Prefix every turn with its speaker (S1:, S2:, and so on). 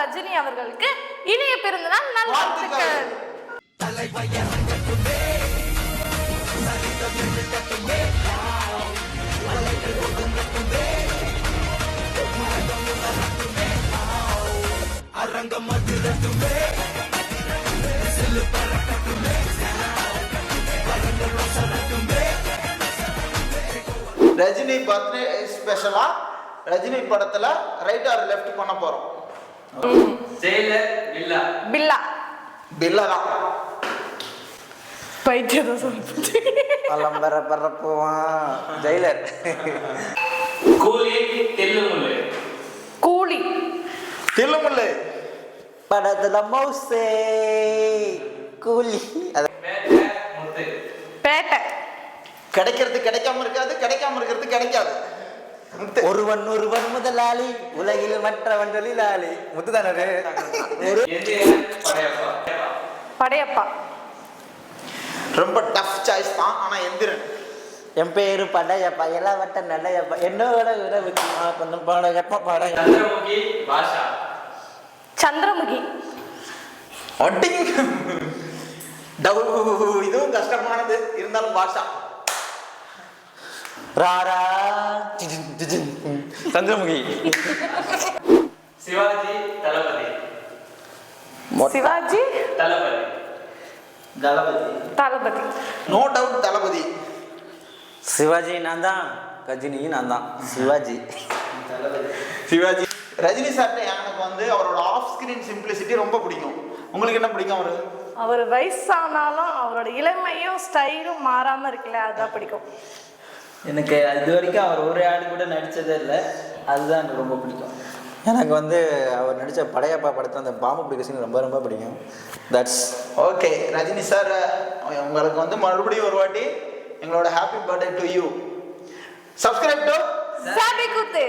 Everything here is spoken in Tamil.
S1: ரஜினி அவர்களுக்கு இனிய பிறந்தநாள் நல்வாழ்த்துக்கள்.
S2: ரஜினி பர்த்டே ஸ்பெஷலா ரஜினி படத்துல ரைட் ஆர் லெஃப்ட் பண்ண போறோம்.
S3: ஜெயிலர் பில்லா
S1: பில்லா
S2: பில்லா தான்
S1: பைத்தியத சொல்லுச்சு.
S4: பலம்பர பரப்புவான் ஜெயிலர்.
S3: கூலி தில்லுமுல்லு
S1: கூலி
S2: தில்லுமுல்லு
S4: படத்துல மௌசே கூலி.
S3: பேட்டை முத்து
S1: பேட்டை
S2: கிடைக்கிறது கிடைக்காம இருக்காது, கிடைக்காம இருக்கிறது கிடைக்காது.
S4: ஒருவன் ஒருவன் முதலாளி உலகில் மற்றவன் தொழிலாளி. முத்துதானே
S1: படையப்பா.
S2: ரொம்ப டஃப் சாய்ஸ் தான். ஆனா எந்திரன்
S4: என் பேரு படையப்பா எல்லாம் வட்ட நடையப்பா என்னோட உறவுக்கு கொஞ்சம் படையப்பா படைய.
S3: சந்திரமுகி பாஷா
S1: சந்திரமுகி.
S2: இதுவும் கஷ்டமானது இருந்தாலும் பாஷா.
S4: ராரா சந்திரமுகி.
S3: சிவாஜி தளபதி
S1: சிவாஜி
S3: தளபதி
S1: தளபதி.
S2: நோ டவுட் தளபதி.
S4: சிவாஜி நான் தான், கஜினி நான் தான். சிவாஜி
S2: சிவாஜி. ரஜினி சார்ட்ட எனக்கு வந்து அவரோட ஆஃப் ஸ்கிரீன் சிம்பிளிசிட்டி ரொம்ப பிடிக்கும். உங்களுக்கு என்ன பிடிக்கும்?
S1: அவர் வயசானாலும் அவரோட இளமையும் ஸ்டைலும் மாறாம இருக்குல்ல, அதான் பிடிக்கும்
S5: எனக்கு. இது வரைக்கும் அவர் ஒரு ஆடு கூட நடித்ததே இல்லை, அதுதான் எனக்கு ரொம்ப பிடிக்கும்.
S4: எனக்கு வந்து அவர் நடித்த படையப்பா படத்தில் அந்த பாம்பு பிடிக்க சீன் ரொம்ப ரொம்ப பிடிக்கும். That's
S2: okay. ரஜினி சார் உங்களுக்கு வந்து மறுபடியும் ஒரு வாட்டி எங்களோட happy birthday to you. Subscribe to
S1: சாபி குத்து.